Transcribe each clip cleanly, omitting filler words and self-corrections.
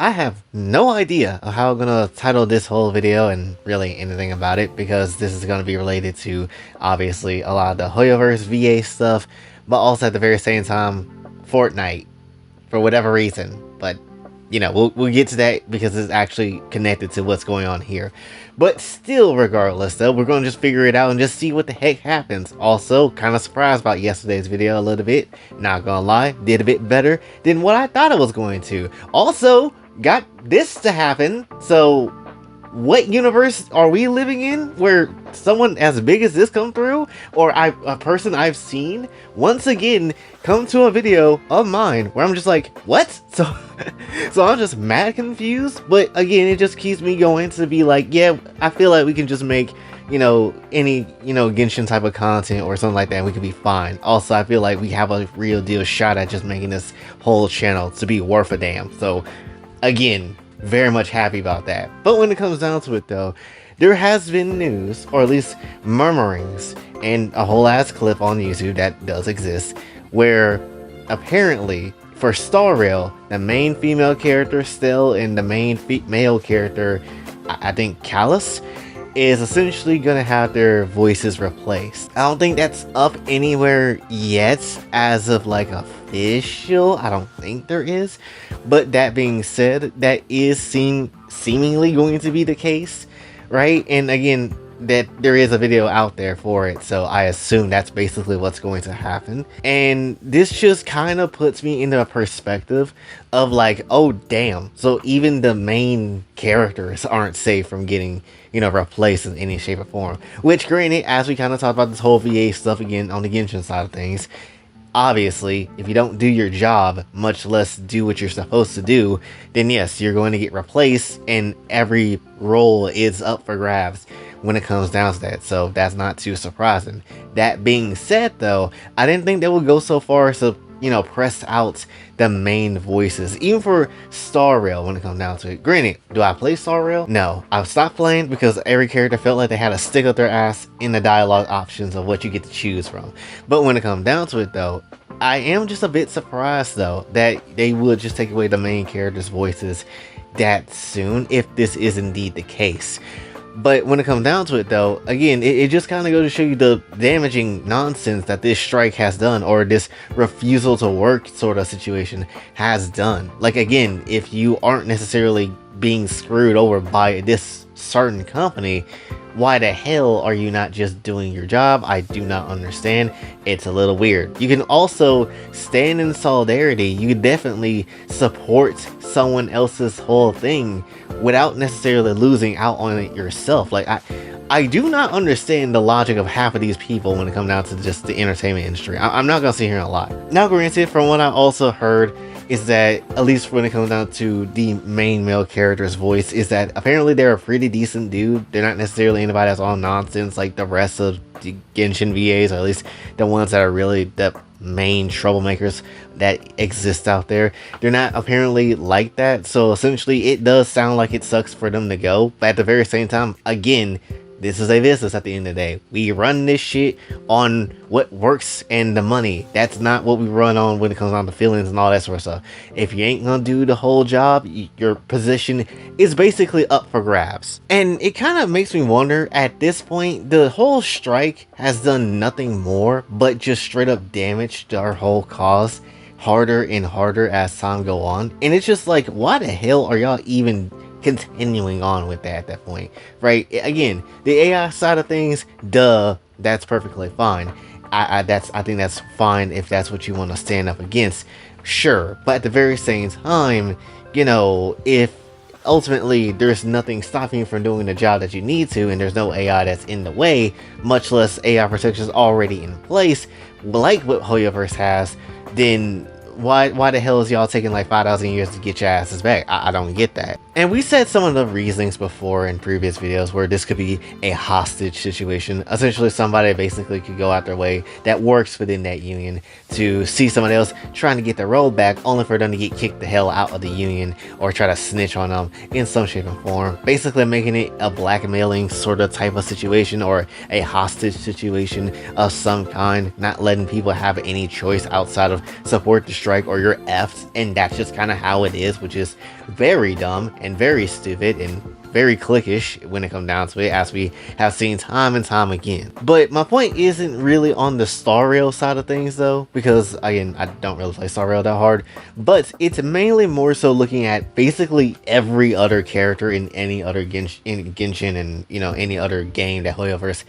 I have no idea of how I'm gonna title this whole video and really anything about it, because this is gonna be related to obviously a lot of the Hoyoverse VA stuff, but also at the very same time Fortnite for whatever reason. But you know, we'll get to that because it's actually connected to what's going on here. But still, regardless though, we're gonna just figure it out and just see what the heck happens. Also, kind of surprised about yesterday's video a little bit. Not gonna lie, did a bit better than what I thought it was going to. Also, got this to happen. So what universe are we living in where someone as big as this come through, or a person I've seen once again come to a video of mine where I'm just like, what? So I'm just mad confused. But again, it just keeps me going to be like, yeah, I feel like we can just make, you know, any, you know, Genshin type of content or something like that, and we can be fine. Also, I feel like we have a real deal shot at just making this whole channel to be worth a damn. So again, very much happy about that. But when it comes down to it though, there has been news, or at least murmurings, and a whole ass clip on YouTube that does exist, where apparently for Star Rail, the main female character Stell and the main male character, I think Callus, is essentially gonna have their voices replaced. I don't think that's up anywhere yet as of like official. I don't think there is. But that being said, that is seemingly going to be the case, right? And again, that there is a video out there for it, so I assume that's basically what's going to happen. And this just kind of puts me into a perspective of like, oh damn, so even the main characters aren't safe from getting, you know, replaced in any shape or form. Which, granted, as we kind of talked about this whole VA stuff again on the Genshin side of things, obviously, if you don't do your job, much less do what you're supposed to do, then yes, you're going to get replaced, and every role is up for grabs when it comes down to that. So that's not too surprising. That being said though, I didn't think they would go so far as to, you know, press out the main voices, even for Star Rail when it comes down to it. Granted, do I play Star Rail? No. I've stopped playing because every character felt like they had to stick up their ass in the dialogue options of what you get to choose from. But when it comes down to it though, I am just a bit surprised though that they would just take away the main characters' voices that soon, if this is indeed the case. But when it comes down to it though, again, it just kind of goes to show you the damaging nonsense that this strike has done, or this refusal to work sort of situation has done. Like, again, if you aren't necessarily being screwed over by this certain company, why the hell are you not just doing your job? I do not understand. It's a little weird. You can also stand in solidarity. You can definitely support someone else's whole thing without necessarily losing out on it yourself. Like, I do not understand the logic of half of these people when it comes down to just the entertainment industry. I'm not gonna sit here and lie. Now, granted, from what I also heard, is that at least when it comes down to the main male character's voice, is that apparently they're a pretty decent dude. They're not necessarily anybody that's all nonsense like the rest of the Genshin VAs, or at least the ones that are really the main troublemakers that exist out there. They're not apparently like that, so essentially it does sound like it sucks for them to go, but at the very same time, again, this is a business at the end of the day. We run this shit on what works and the money. That's not what we run on when it comes down to feelings and all that sort of stuff. If you ain't gonna do the whole job, your position is basically up for grabs. And it kind of makes me wonder, at this point, the whole strike has done nothing more but just straight up damaged our whole cause harder and harder as time go on. And it's just like, why the hell are y'all even continuing on with that at that point, right? Again, the AI side of things, duh, that's perfectly fine. I think that's fine if that's what you want to stand up against, sure. But at the very same time, you know, if ultimately there's nothing stopping you from doing the job that you need to, and there's no AI that's in the way, much less AI protections already in place, like what Hoyoverse has, then why the hell is y'all taking like 5,000 years to get your asses back? I don't get that. And we said some of the reasonings before in previous videos where this could be a hostage situation. Essentially, somebody basically could go out their way that works within that union to see somebody else trying to get their role back, only for them to get kicked the hell out of the union or try to snitch on them in some shape or form. Basically making it a blackmailing sort of type of situation, or a hostage situation of some kind, not letting people have any choice outside of support the strike strike or you're effed, and that's just kind of how it is, which is very dumb and very stupid and very cliquish when it comes down to it, as we have seen time and time again. But my point isn't really on the Star Rail side of things though, because again, I don't really play Star Rail that hard, but it's mainly more so looking at basically every other character in any other Genshin and, you know, any other game that Hoyoverse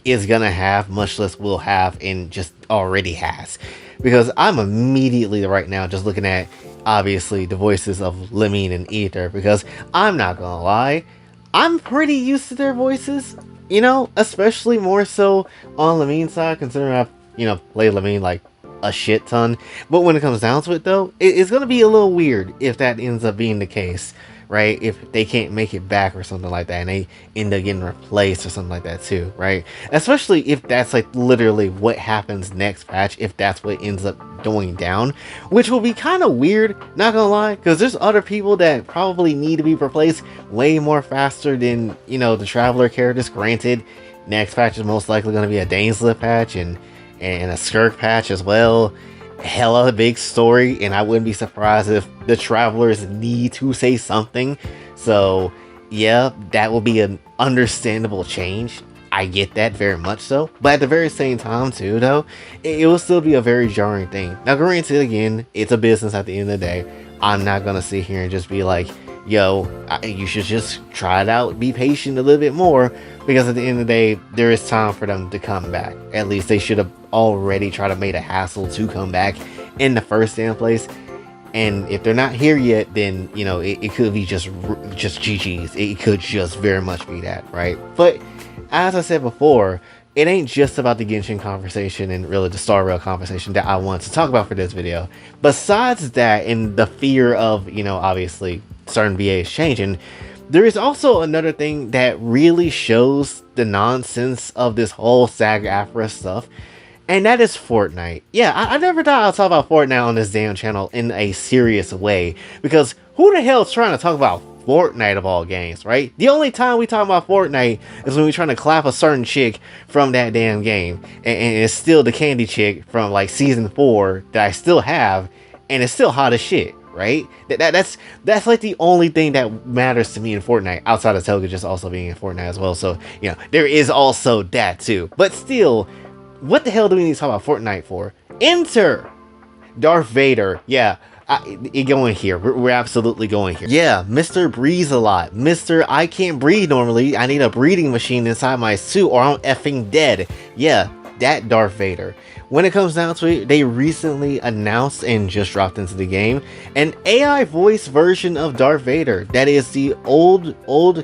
is gonna have, much less will have, and just already has. Because I'm immediately right now just looking at obviously the voices of Lemine and Ether, because I'm not gonna lie, I'm pretty used to their voices, you know, especially more so on Lemine's side, considering I've, you know, played Lemine like a shit ton. But when it comes down to it though, it's gonna be a little weird if that ends up being the case, right? If they can't make it back or something like that, and they end up getting replaced or something like that too, right? Especially if that's like literally what happens next patch, if that's what ends up going down, which will be kind of weird, not gonna lie, because there's other people that probably need to be replaced way more faster than, you know, the Traveler characters. Granted, next patch is most likely going to be a Dainsliff patch and a Skirk patch as well. Hella big story, and I wouldn't be surprised if the Travelers need to say something. So yeah, that will be an understandable change. I get that very much so, but at the very same time too though, it will still be a very jarring thing. Now granted, again, it's a business at the end of the day. I'm not gonna sit here and just be like, yo, you should just try it out, be patient a little bit more, because at the end of the day, there is time for them to come back. At least they should have already tried to make a hassle to come back in the first damn place. And if they're not here yet, then, you know, it could be just GG's. It could just very much be that, right? But as I said before, it ain't just about the Genshin conversation and really the Star Rail conversation that I want to talk about for this video. Besides that, and the fear of, you know, obviously certain VAs changing, there is also another thing that really shows the nonsense of this whole SAG-AFTRA stuff, and that is Fortnite. Yeah, I never thought I'd talk about Fortnite on this damn channel in a serious way, because who the hell is trying to talk about Fortnite of all games, right? The only time we talk about Fortnite is when we're trying to clap a certain chick from that damn game, and it's still the candy chick from like season 4 that I still have, and it's still hot as shit, right? That's like the only thing that matters to me in Fortnite, outside of Toga just also being in Fortnite as well. So, you know, there is also that too. But still, what the hell do we need to talk about Fortnite for? Enter Darth Vader. Yeah, going here. We're absolutely going here. Yeah, Mr. Breathes a lot. Mr. I can't breathe normally. I need a breathing machine inside my suit or I'm effing dead. Yeah, that Darth Vader. When it comes down to it, they recently announced and just dropped into the game an AI voice version of Darth Vader. That is the old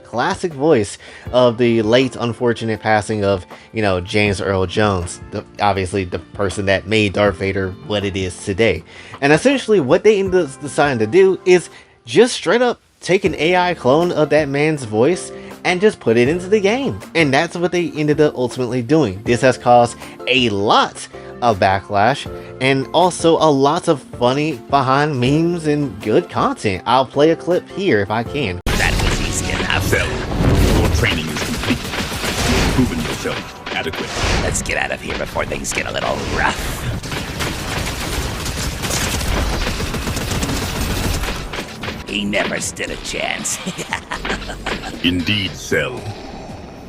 classic voice of the late unfortunate passing of, you know, James Earl Jones, obviously the person that made Darth Vader what it is today. And essentially what they ended up deciding to do is just straight up take an AI clone of that man's voice and just put it into the game. And that's what they ended up ultimately doing. This has caused a lot of backlash and also a lot of funny behind memes and good content. I'll play a clip here if I can. That was easy enough. Cell, your training is complete. You've proven yourself adequate. Let's get out of here before things get a little rough. He never stood a chance. Indeed, Cell.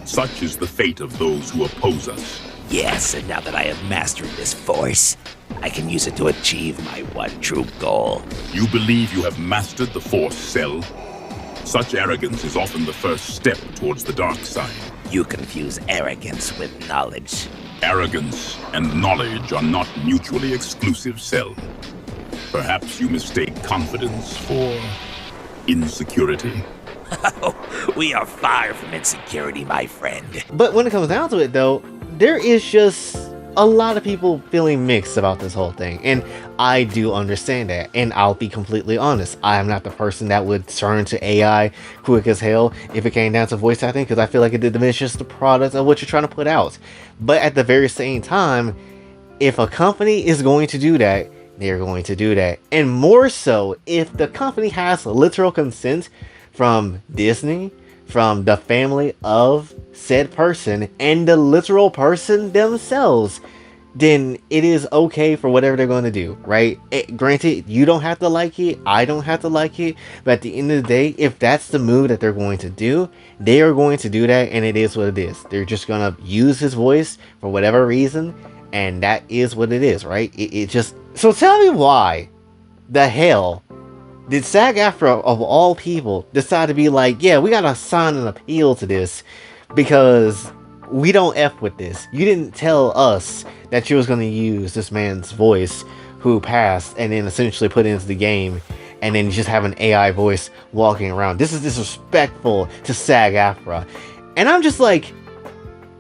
Such is the fate of those who oppose us. Yes, and now that I have mastered this force, I can use it to achieve my one true goal. You believe you have mastered the Force, Cell? Such arrogance is often the first step towards the dark side. You confuse arrogance with knowledge. Arrogance and knowledge are not mutually exclusive, Cell. Perhaps you mistake confidence for insecurity. We are far from insecurity, my friend. But when it comes down to it though, there is just a lot of people feeling mixed about this whole thing, and I do understand that, and I'll be completely honest, I am not the person that would turn to AI quick as hell if it came down to voice acting, because I feel like it diminishes the product of what you're trying to put out. But at the very same time, if a company is going to do that, they're going to do that. And more so if the company has literal consent from Disney, from the family of said person, and the literal person themselves. then it is okay for whatever they're going to do, right? Granted, you don't have to like it, I don't have to like it, but at the end of the day, if that's the move that they're going to do, they are going to do that, and it is what it is. They're just going to use his voice for whatever reason, and that is what it is, right? It just... So tell me why the hell did SAG-AFTRA, of all people, decide to be like, yeah, we gotta sign an appeal to this because we don't F with this. You didn't tell us that you was gonna use this man's voice who passed and then essentially put it into the game and then just have an AI voice walking around. This is disrespectful to SAG-AFTRA. And I'm just like,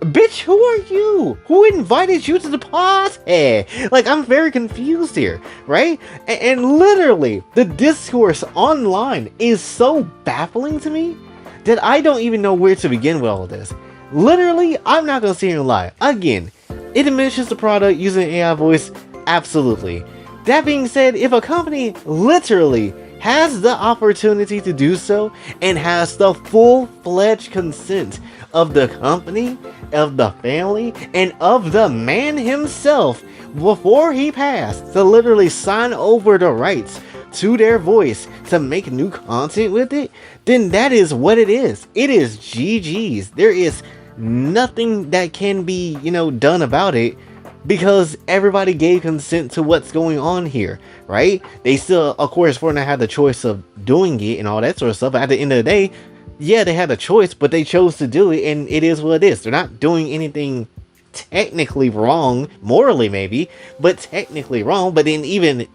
bitch, who are you? Who invited you to the party? Like, I'm very confused here, right? And literally, the discourse online is so baffling to me that I don't even know where to begin with all this. Literally, I'm not gonna sit here and lie. Again, it diminishes the product using AI voice, absolutely. That being said, if a company literally has the opportunity to do so and has the full-fledged consent of the company, of the family, and of the man himself before he passed to literally sign over the rights to their voice to make new content with it, then that is what it is. It is GG's. There is nothing that can be, done about it, because everybody gave consent to what's going on here, right? They still, of course, Fortnite had the choice of doing it and all that sort of stuff, but at the end of the day, yeah, they had a choice, but they chose to do it, and it is what it is. They're not doing anything technically wrong, morally maybe, but technically wrong. But then even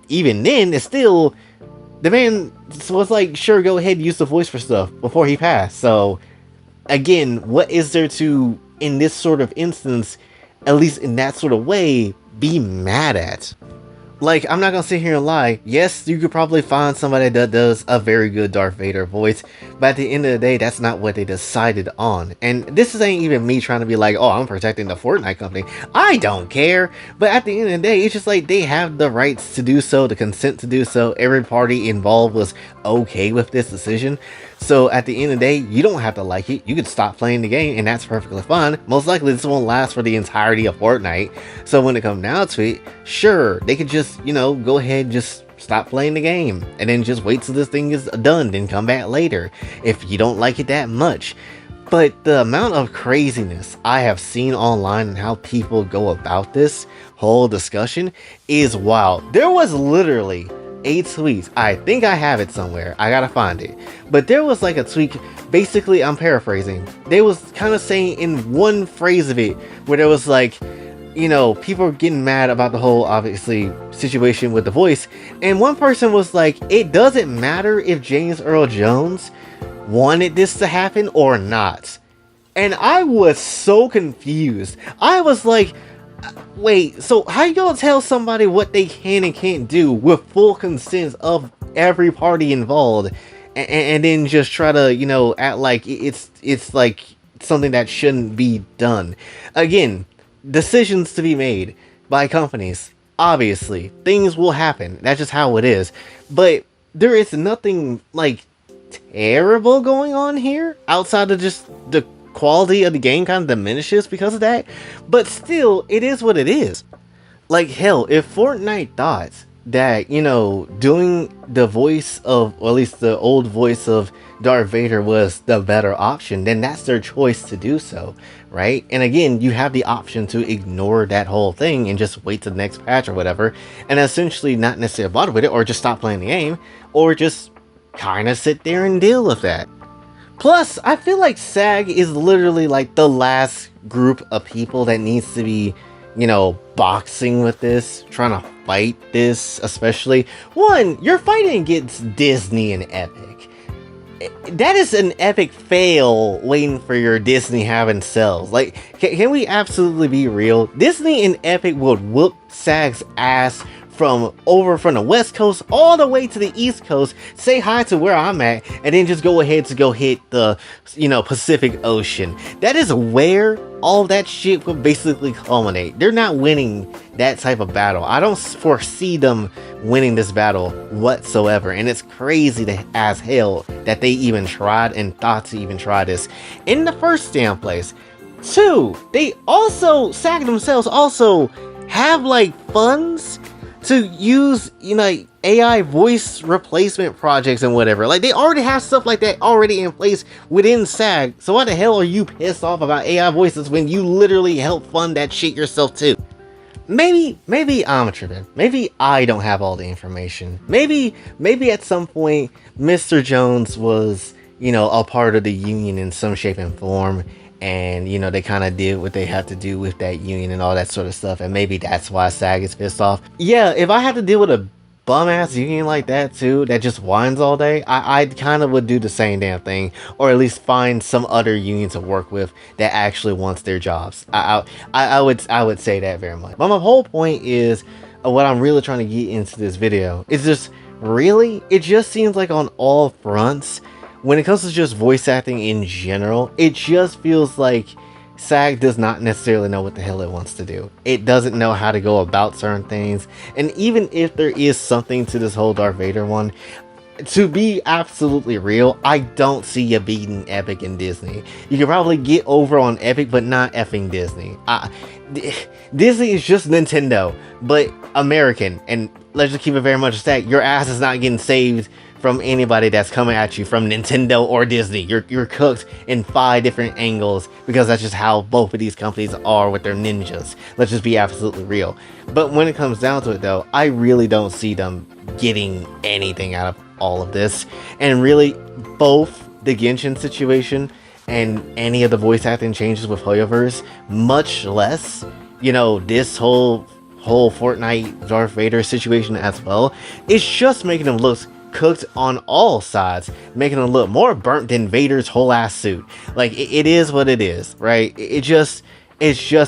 then, it's still, the man was like, sure, go ahead and use the voice for stuff before he passed. So again, what is there to, in this sort of instance, at least in that sort of way, be mad at? Like, I'm not gonna sit here and lie. Yes, you could probably find somebody that does a very good Darth Vader voice, but at the end of the day, that's not what they decided on. And this ain't even me trying to be like, oh, I'm protecting the Fortnite company. I don't care. But at the end of the day, it's just like, they have the rights to do so, the consent to do so. Every party involved was okay with this decision. So at the end of the day, you don't have to like it. You could stop playing the game, and that's perfectly fine. Most likely this won't last for the entirety of Fortnite. So when it comes down to it, sure, they could just, go ahead and just stop playing the game and then just wait till this thing is done, then come back later if you don't like it that much. But the amount of craziness I have seen online and how people go about this whole discussion is wild. There was literally a tweet, I think I have it somewhere, I gotta find it, but there was like a tweet, basically, I'm paraphrasing, they was kind of saying in one phrase of it, where there was like, people are getting mad about the whole, obviously, situation with the voice, and one person was like, it doesn't matter if James Earl Jones wanted this to happen or not. And I was so confused. I was like, wait, so how you gonna tell somebody what they can and can't do with full consent of every party involved, and then just try to, act like it's like something that shouldn't be done? Again, decisions to be made by companies. Obviously, things will happen. That's just how it is. But there is nothing like terrible going on here outside of just the quality of the game kind of diminishes because of that. But still, it is what it is. Like, hell, if Fortnite thought that, doing the voice of, or at least the old voice of Darth Vader was the better option, then that's their choice to do so, right? And again, you have the option to ignore that whole thing and just wait till the next patch or whatever, and essentially not necessarily bother with it, or just stop playing the game, or just kind of sit there and deal with that. Plus, I feel like SAG is literally like the last group of people that needs to be, boxing with this, trying to fight this, especially. One, you're fighting against Disney and Epic. That is an epic fail waiting for your Disney having sales. Like, can we absolutely be real? Disney and Epic would whoop SAG's ass from the West Coast all the way to the East Coast, say hi to where I'm at, and then just go ahead to go hit the, Pacific Ocean. That is where all that shit would basically culminate. They're not winning that type of battle. I don't foresee them winning this battle whatsoever, and it's crazy as hell that they even tried and thought to even try this in the first damn place. Two, they also, SAG themselves also have like funds to use, you know, like, AI voice replacement projects and whatever. Like, they already have stuff like that already in place within SAG. So why the hell are you pissed off about AI voices when you literally help fund that shit yourself too? Maybe I'm tripping. Maybe I don't have all the information. Maybe at some point Mr. Jones was, you know, a part of the union in some shape and form, and you know they kind of did what they had to do with that union and all that sort of stuff, and maybe that's why SAG is pissed off. Yeah, if I had to deal with a bum ass union like that too, that just whines all day, I kind of would do the same damn thing, or at least find some other union to work with that actually wants their jobs. I would say that very much. But my whole point is, what I'm really trying to get into this video is just really, it just seems like on all fronts, when it comes to just voice acting in general, it just feels like SAG does not necessarily know what the hell it wants to do. It doesn't know how to go about certain things. And even if there is something to this whole Darth Vader one, to be absolutely real, I don't see you beating Epic and Disney. You can probably get over on Epic, but not effing Disney. Disney is just Nintendo, but American. And let's just keep it very much a stack. Your ass is not getting saved from anybody that's coming at you from Nintendo or Disney. You're cooked in 5 different angles, because that's just how both of these companies are with their ninjas. Let's just be absolutely real. But when it comes down to it though, I really don't see them getting anything out of all of this. And really, both the Genshin situation and any of the voice acting changes with Hoyoverse, much less, you know, this whole Fortnite Darth Vader situation as well, it's just making them look cooked on all sides, making them look more burnt than Vader's whole ass suit. Like, it is what it is, right? It just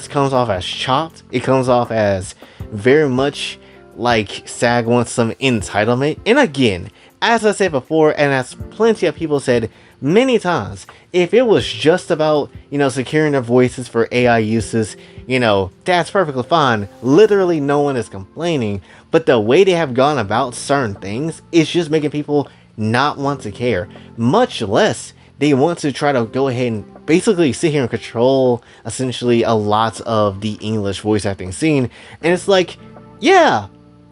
comes off as chopped. It comes off as very much like SAG wants some entitlement. And again, as I said before, and as plenty of people said many times, if it was just about, you know, securing their voices for AI uses, you know, that's perfectly fine. Literally no one is complaining. But the way they have gone about certain things is just making people not want to care. Much less they want to try to go ahead and basically sit here and control essentially a lot of the English voice acting scene. And it's like, yeah,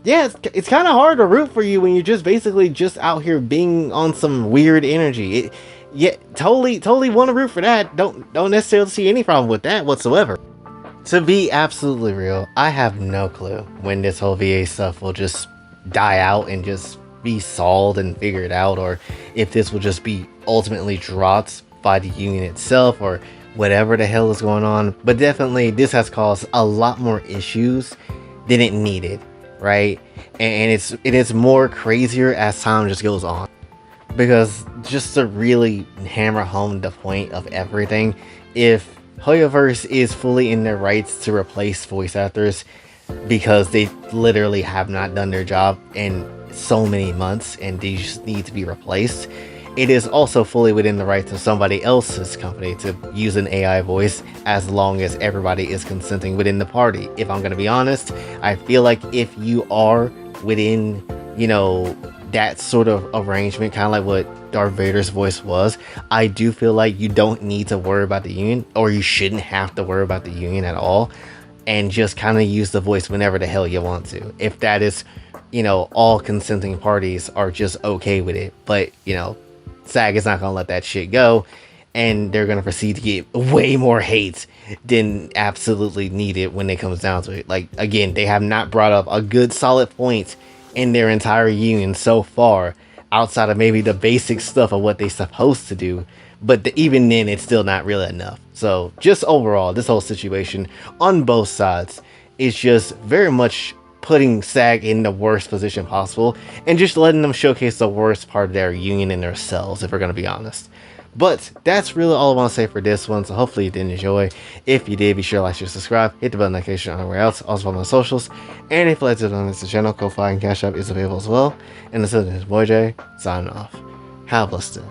it's kind of hard to root for you when you're just basically just out here being on some weird energy. Totally want to root for that. Don't necessarily see any problem with that whatsoever. To be absolutely real, I have no clue when this whole VA stuff will just die out and just be solved and figured out, or if this will just be ultimately dropped by the union itself, or whatever the hell is going on. But definitely this has caused a lot more issues than it needed, right? And it's more crazier as time just goes on. Because just to really hammer home the point of everything, if Hoyoverse is fully in their rights to replace voice actors because they literally have not done their job in so many months and they just need to be replaced, it is also fully within the rights of somebody else's company to use an AI voice, as long as everybody is consenting within the party. If I'm going to be honest, I feel like if you are within, you know, that sort of arrangement, kind of like what Darth Vader's voice was, I do feel like you don't need to worry about the union, or you shouldn't have to worry about the union at all, and just kind of use the voice whenever the hell you want to, if that is, you know, all consenting parties are just okay with it. But, you know, SAG is not gonna let that shit go, and they're gonna proceed to get way more hate than absolutely needed when it comes down to it. Like, again, they have not brought up a good solid point in their entire union so far, outside of maybe the basic stuff of what they're supposed to do, but even then it's still not really enough. So just overall, this whole situation on both sides is just very much putting SAG in the worst position possible, and just letting them showcase the worst part of their union in themselves, if we're going to be honest. But that's really all I want to say for this one, so hopefully you did enjoy. If you did, be sure to like, share, subscribe, hit the bell notification everywhere else, also follow my socials, and if you'd like to donate to the channel, Kofi and Cash App is available as well. And this is boy Jay, signing off. Have a blessed day.